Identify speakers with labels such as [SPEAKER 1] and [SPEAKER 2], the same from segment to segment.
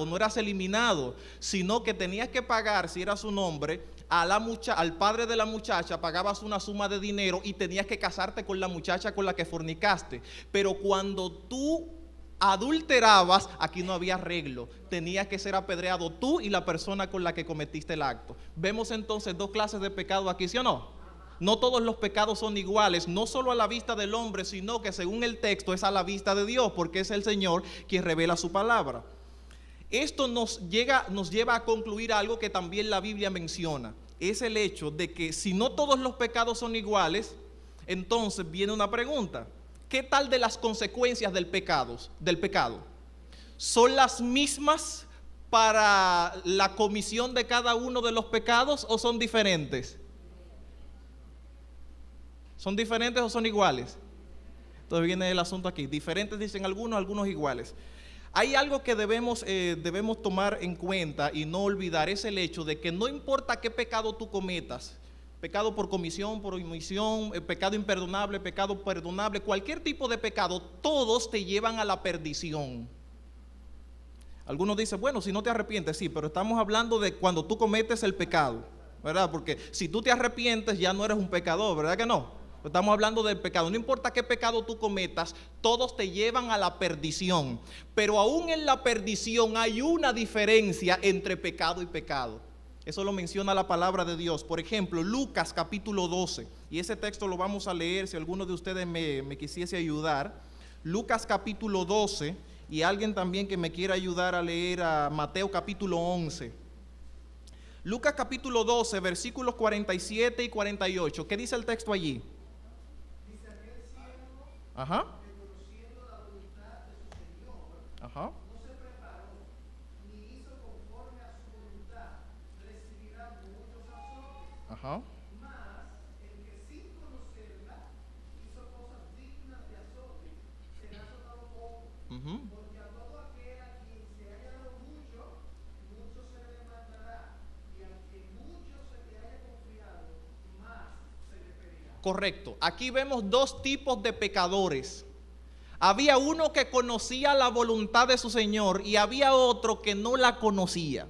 [SPEAKER 1] no eras eliminado, sino que tenías que pagar, si eras un hombre, al padre de la muchacha, pagabas una suma de dinero y tenías que casarte con la muchacha con la que fornicaste. Pero cuando tú adulterabas, aquí no había arreglo, tenías que ser apedreado tú y la persona con la que cometiste el acto. Vemos entonces dos clases de pecado aquí, ¿sí o no? No todos los pecados son iguales, no solo a la vista del hombre, sino que según el texto es a la vista de Dios, porque es el Señor quien revela su palabra. Esto nos lleva a concluir algo que también la Biblia menciona, es el hecho de que si no todos los pecados son iguales, entonces viene una pregunta: ¿qué tal de las consecuencias del pecado? ¿Son las mismas para la comisión de cada uno de los pecados o son diferentes? ¿Son diferentes o son iguales? Entonces viene el asunto aquí. Diferentes dicen algunos iguales. Hay algo que debemos tomar en cuenta y no olvidar, es el hecho de que no importa qué pecado tú cometas, pecado por comisión, por omisión, pecado imperdonable, pecado perdonable, cualquier tipo de pecado, todos te llevan a la perdición. Algunos dicen, bueno, si no te arrepientes, sí, pero estamos hablando de cuando tú cometes el pecado, ¿verdad? Porque si tú te arrepientes ya no eres un pecador, ¿verdad que no? Estamos hablando del pecado. No importa qué pecado tú cometas, todos te llevan a la perdición. Pero aún en la perdición hay una diferencia entre pecado y pecado. Eso lo menciona la palabra de Dios. Por ejemplo, Lucas capítulo 12. Y ese texto lo vamos a leer si alguno de ustedes me quisiese ayudar. Lucas capítulo 12. Y alguien también que me quiera ayudar a leer a Mateo capítulo 11. Lucas capítulo 12, versículos 47 y 48. ¿Qué dice el texto allí? Ajá. Reconociendo la voluntad de su Señor, ajá, no se preparó, ni hizo conforme a su voluntad, recibirá muchos azotes. Ajá. Mas el que sin conocerla hizo cosas dignas de azote, será azotado poco. Porque a todo aquel a quien se haya dado mucho, mucho se le demandará, y al que mucho se le haya confiado, más se le pedirá. Correcto. Aquí vemos dos tipos de pecadores. Había uno que conocía la voluntad de su Señor y había otro que no la conocía.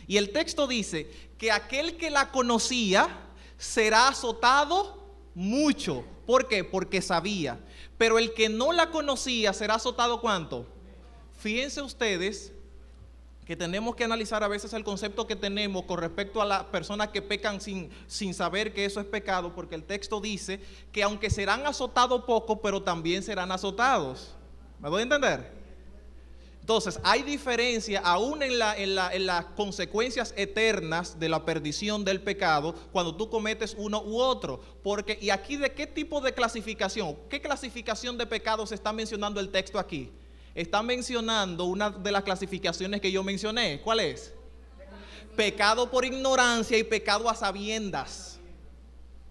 [SPEAKER 1] Y el texto dice que aquel que la conocía será azotado mucho. ¿Por qué? Porque sabía. Pero el que no la conocía será azotado ¿cuánto? Fíjense ustedes que tenemos que analizar a veces el concepto que tenemos con respecto a las personas que pecan sin saber que eso es pecado, porque el texto dice que aunque serán azotados poco, pero también serán azotados. ¿Me doy a entender? Entonces, hay diferencia aún en las consecuencias eternas de la perdición del pecado cuando tú cometes uno u otro. Porque, ¿y aquí de qué tipo de clasificación? ¿Qué clasificación de pecados está mencionando el texto aquí? Está mencionando una de las clasificaciones que yo mencioné. ¿Cuál es? Pecado por ignorancia y pecado a sabiendas.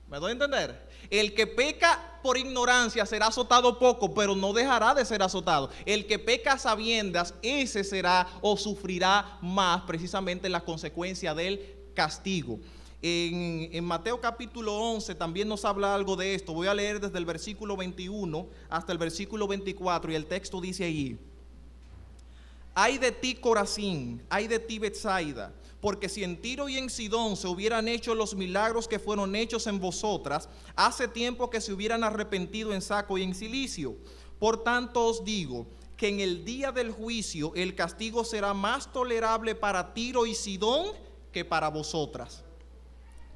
[SPEAKER 1] ¿Me doy a entender? El que peca por ignorancia será azotado poco, pero no dejará de ser azotado. El que peca a sabiendas, ese será o sufrirá más precisamente la consecuencia del castigo. En Mateo capítulo 11 también nos habla algo de esto. Voy a leer desde el versículo 21 hasta el versículo 24 y el texto dice allí: ay de ti Corazín, ay de ti Betsaida, porque si en Tiro y en Sidón se hubieran hecho los milagros que fueron hechos en vosotras, hace tiempo que se hubieran arrepentido en saco y en cilicio. Por tanto os digo que en el día del juicio el castigo será más tolerable para Tiro y Sidón que para vosotras.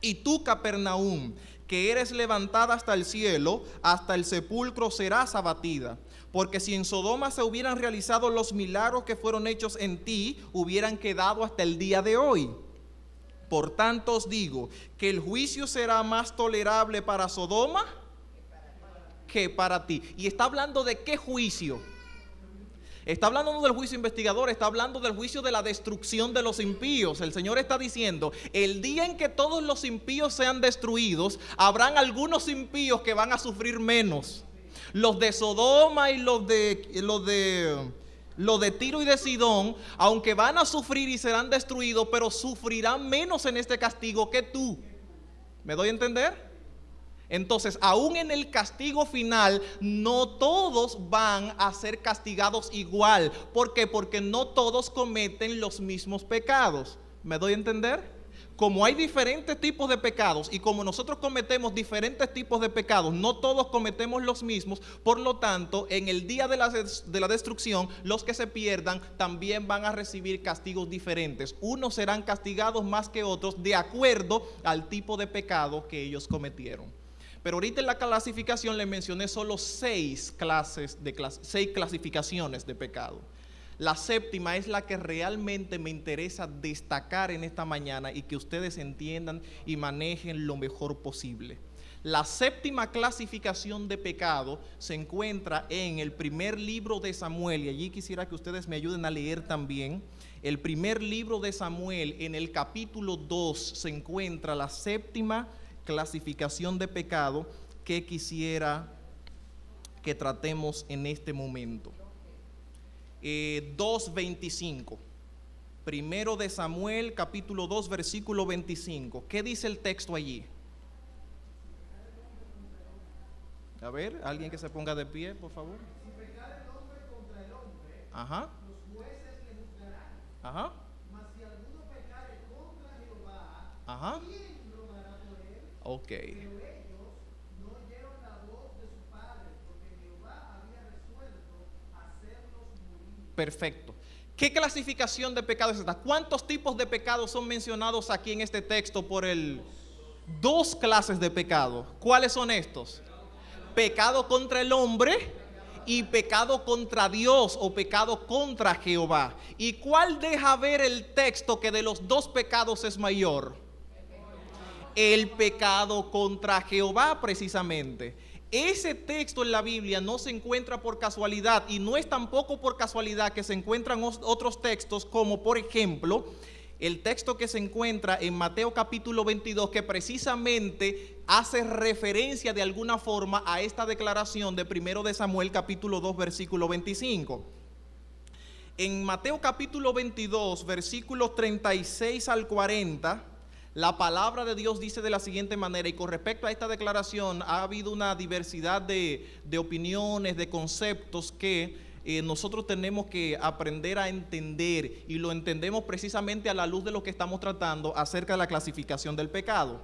[SPEAKER 1] Y tú, Capernaum, que eres levantada hasta el cielo, hasta el sepulcro serás abatida. Porque si en Sodoma se hubieran realizado los milagros que fueron hechos en ti, hubieran quedado hasta el día de hoy. Por tanto os digo que el juicio será más tolerable para Sodoma que para ti. Y está hablando de qué juicio. Está hablando no del juicio investigador, está hablando del juicio de la destrucción de los impíos. El Señor está diciendo, el día en que todos los impíos sean destruidos, habrán algunos impíos que van a sufrir menos. Los de Sodoma y los de Tiro y de Sidón, aunque van a sufrir y serán destruidos, pero sufrirán menos en este castigo que tú. ¿Me doy a entender?
[SPEAKER 2] Entonces, aún en el castigo final, no todos van a ser castigados igual. ¿Por qué? Porque no todos cometen los mismos pecados. ¿Me doy a entender? Como hay diferentes tipos de pecados y como nosotros cometemos diferentes tipos de pecados, no todos cometemos los mismos, por lo tanto, en el día de la destrucción, los que se pierdan también van a recibir castigos diferentes. Unos serán castigados más que otros de acuerdo al tipo de pecado que ellos cometieron. Pero ahorita en la clasificación le mencioné solo 6 clasificaciones de pecado. La séptima es la que realmente me interesa destacar en esta mañana y que ustedes entiendan y manejen lo mejor posible. La séptima clasificación de pecado se encuentra en el primer libro de Samuel, y allí quisiera que ustedes me ayuden a leer también. El primer libro de Samuel, en el capítulo 2, se encuentra la séptima clasificación de pecado que quisiera que tratemos en este momento. 2:25. Primero de Samuel, capítulo 2, versículo 25. ¿Qué dice el texto allí? A ver, alguien que se ponga de pie, por favor.
[SPEAKER 1] Si pecare el hombre contra el hombre,
[SPEAKER 2] Ajá.
[SPEAKER 1] los jueces le juzgarán.
[SPEAKER 2] Ajá.
[SPEAKER 1] Mas si alguno pecare contra Jehová,
[SPEAKER 2] Ajá.
[SPEAKER 1] ¿quién rogará por él?
[SPEAKER 2] Ok.
[SPEAKER 1] Pero ellos no oyeron la voz de su padre, porque Jehová había resuelto hacerlos morir.
[SPEAKER 2] Perfecto. ¿Qué clasificación de pecados es esta? ¿Cuántos tipos de pecados son mencionados aquí en este texto por el? 2 clases de pecado. ¿Cuáles son estos? Pecado contra el hombre y pecado contra Dios o pecado contra Jehová. ¿Y cuál deja ver el texto que de los 2 pecados es mayor? El pecado contra Jehová, precisamente. Ese texto en la Biblia no se encuentra por casualidad, y no es tampoco por casualidad que se encuentran otros textos, como por ejemplo el texto que se encuentra en Mateo capítulo 22, que precisamente hace referencia de alguna forma a esta declaración de primero de Samuel capítulo 2 versículo 25. En Mateo capítulo 22 versículos 36 al 40, la palabra de Dios dice de la siguiente manera, y con respecto a esta declaración ha habido una diversidad de opiniones, de conceptos que nosotros tenemos que aprender a entender, y lo entendemos precisamente a la luz de lo que estamos tratando acerca de la clasificación del pecado.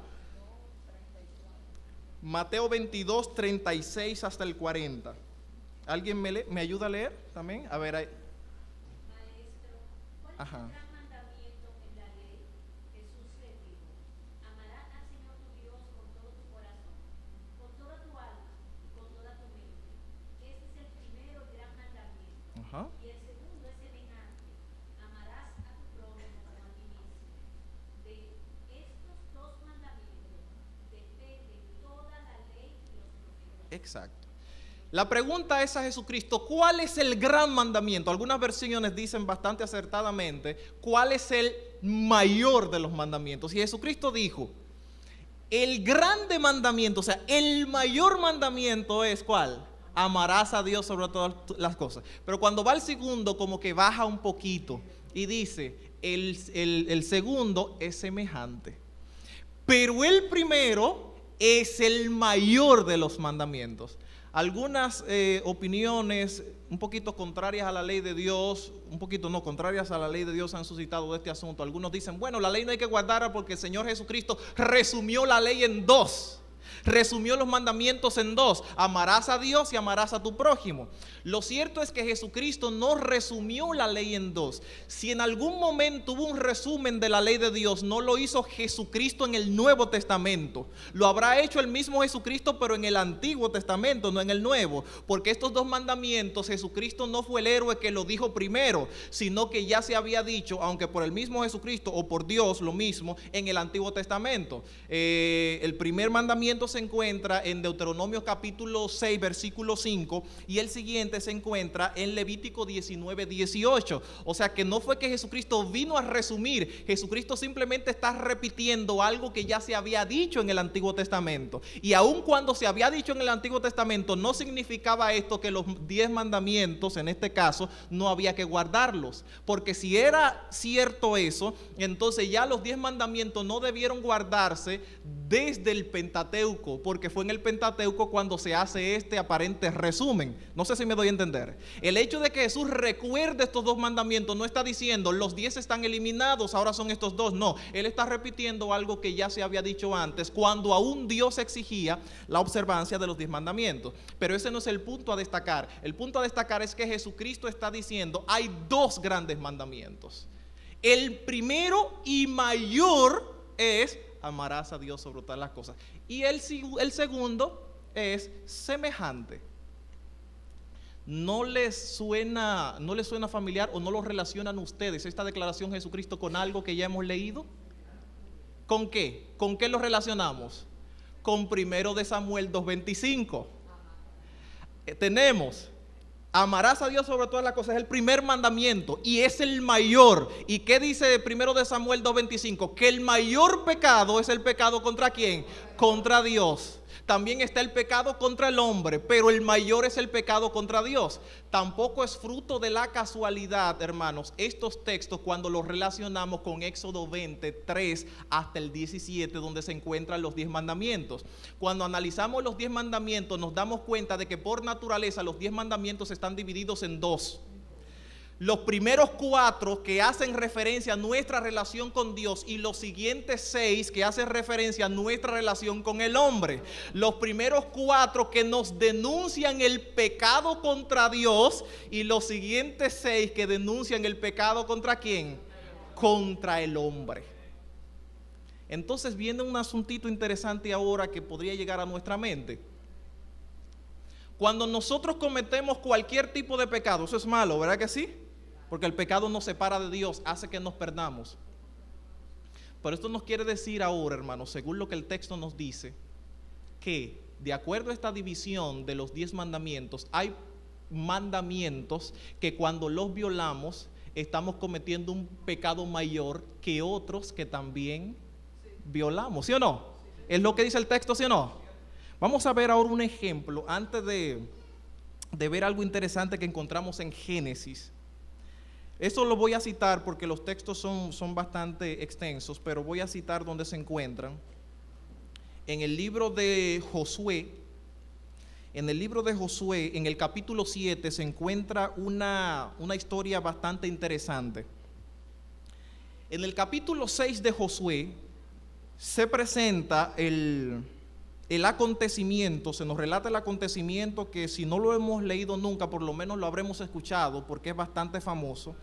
[SPEAKER 2] Mateo 22, 36 hasta el 40. ¿Alguien me ayuda a leer también? A ver, ahí.
[SPEAKER 3] Maestro, ¿cuál es
[SPEAKER 2] Ajá.
[SPEAKER 3] el gran mandamiento en la ley? Jesús le dijo: amarás al Señor tu Dios con todo tu corazón, con toda tu alma y con toda tu mente. Este es el primero y gran mandamiento.
[SPEAKER 2] Ajá.
[SPEAKER 3] Y el segundo es semejante: amarás a tu prójimo como a ti mismo. De estos 2 mandamientos depende toda la ley y los profetas.
[SPEAKER 2] Exacto. La pregunta es a Jesucristo: ¿cuál es el gran mandamiento? Algunas versiones dicen bastante acertadamente ¿cuál es el mayor de los mandamientos? Y Jesucristo dijo: el grande mandamiento, o sea, el mayor mandamiento es ¿cuál? Amarás a Dios sobre todas las cosas. Pero cuando va al segundo, como que baja un poquito y dice: el segundo es semejante. Pero el primero es el mayor de los mandamientos. Algunas opiniones un poquito contrarias a la ley de Dios, un poquito no, contrarias a la ley de Dios han suscitado de este asunto. Algunos dicen, bueno, la ley no hay que guardarla porque el Señor Jesucristo resumió la ley en 2. Resumió los mandamientos en 2: amarás a Dios y amarás a tu prójimo. Lo cierto es que Jesucristo no resumió la ley en 2. Si en algún momento hubo un resumen de la ley de Dios, no lo hizo Jesucristo en el Nuevo Testamento. Lo habrá hecho el mismo Jesucristo, pero en el Antiguo Testamento, no en el Nuevo. Porque estos 2 mandamientos, Jesucristo no fue el héroe que lo dijo primero, sino que ya se había dicho, aunque por el mismo Jesucristo o por Dios, lo mismo en el Antiguo Testamento. El primer mandamiento se encuentra en Deuteronomio capítulo 6 versículo 5, y el siguiente se encuentra en Levítico 19, 18. O sea que no fue que Jesucristo vino a resumir, Jesucristo simplemente está repitiendo algo que ya se había dicho en el Antiguo Testamento. Y aun cuando se había dicho en el Antiguo Testamento, no significaba esto que los 10 mandamientos, en este caso, no había que guardarlos. Porque si era cierto eso, entonces ya los 10 mandamientos no debieron guardarse desde el Pentateuco Pentateuco, porque fue en el Pentateuco cuando se hace este aparente resumen. No sé si me doy a entender. El hecho de que Jesús recuerde estos 2 mandamientos no está diciendo los 10 están eliminados, ahora son estos 2. No, Él está repitiendo algo que ya se había dicho antes, cuando aún Dios exigía la observancia de los 10 mandamientos. Pero ese no es el punto a destacar. El punto a destacar es que Jesucristo está diciendo hay 2 grandes mandamientos. El primero y mayor es: amarás a Dios sobre todas las cosas. Y el segundo es semejante. ¿No les suena familiar o no lo relacionan ustedes esta declaración de Jesucristo con algo que ya hemos leído? ¿Con qué? ¿Con qué lo relacionamos? Con 1 de Samuel 2:25. Tenemos: amarás a Dios sobre todas las cosas, es el primer mandamiento y es el mayor. ¿Y qué dice 1 de Samuel 2:25? Que el mayor pecado es el pecado ¿contra quién? Contra Dios. También está el pecado contra el hombre, pero el mayor es el pecado contra Dios. Tampoco es fruto de la casualidad, hermanos, estos textos cuando los relacionamos con Éxodo 23 hasta el 17, donde se encuentran los 10 mandamientos. Cuando analizamos los 10 mandamientos, nos damos cuenta de que por naturaleza los 10 mandamientos están divididos en 2. Los primeros 4 que hacen referencia a nuestra relación con Dios y los siguientes 6 que hacen referencia a nuestra relación con el hombre. Los primeros 4 que nos denuncian el pecado contra Dios y los siguientes 6 que denuncian el pecado ¿contra quién? Contra el hombre. Entonces viene un asuntito interesante ahora que podría llegar a nuestra mente. Cuando nosotros cometemos cualquier tipo de pecado, eso es malo, ¿verdad que sí? Porque el pecado nos separa de Dios, hace que nos perdamos. Pero esto nos quiere decir ahora, hermanos, según lo que el texto nos dice, que de acuerdo a esta división de los 10 mandamientos, hay mandamientos que cuando los violamos, estamos cometiendo un pecado mayor que otros que también violamos, ¿sí o no? ¿Es lo que dice el texto, sí o no? Vamos a ver ahora un ejemplo antes de ver algo interesante que encontramos en Génesis. Eso lo voy a citar porque los textos son bastante extensos, pero voy a citar donde se encuentran. En el libro de Josué, en el capítulo 7 se encuentra una historia bastante interesante. En el capítulo 6 de Josué se presenta el acontecimiento, se nos relata el acontecimiento que si no lo hemos leído nunca, por lo menos lo habremos escuchado porque es bastante famoso.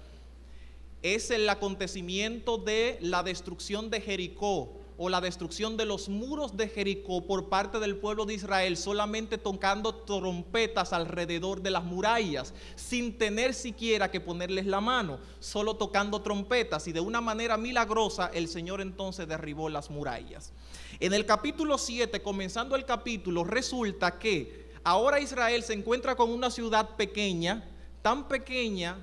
[SPEAKER 2] Es el acontecimiento de la destrucción de Jericó o la destrucción de los muros de Jericó por parte del pueblo de Israel, solamente tocando trompetas alrededor de las murallas, sin tener siquiera que ponerles la mano, solo tocando trompetas, y de una manera milagrosa el Señor entonces derribó las murallas. En el capítulo 7, comenzando el capítulo, resulta que ahora Israel se encuentra con una ciudad pequeña, tan pequeña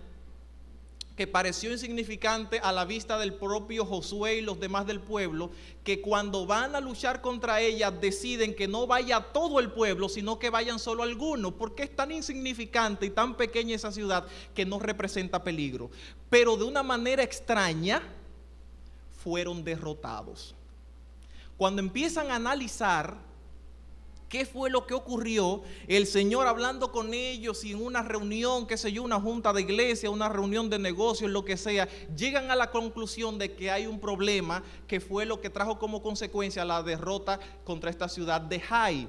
[SPEAKER 2] que pareció insignificante a la vista del propio Josué y los demás del pueblo, que cuando van a luchar contra ella deciden que no vaya todo el pueblo, sino que vayan solo algunos, porque es tan insignificante y tan pequeña esa ciudad que no representa peligro. Pero de una manera extraña fueron derrotados. Cuando empiezan a analizar qué fue lo que ocurrió, el Señor hablando con ellos y en una reunión, qué sé yo, una junta de iglesia, una reunión de negocios, lo que sea, llegan a la conclusión de que hay un problema que fue lo que trajo como consecuencia la derrota contra esta ciudad de Jai.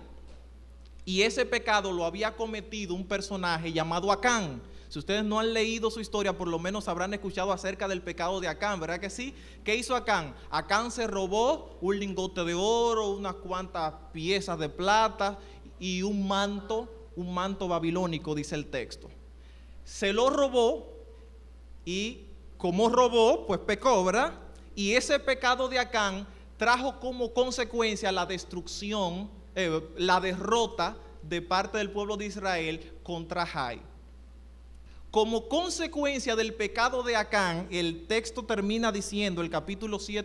[SPEAKER 2] Y ese pecado lo había cometido un personaje llamado Acán. Si ustedes no han leído su historia, por lo menos habrán escuchado acerca del pecado de Acán, ¿verdad que sí? ¿Qué hizo Acán? Acán se robó un lingote de oro, unas cuantas piezas de plata y un manto babilónico, dice el texto. Se lo robó y como robó, pues pecó, ¿verdad? Y ese pecado de Acán trajo como consecuencia la destrucción, la derrota de parte del pueblo de Israel contra Jai. Como consecuencia del pecado de Acán, el texto termina diciendo, el capítulo 7,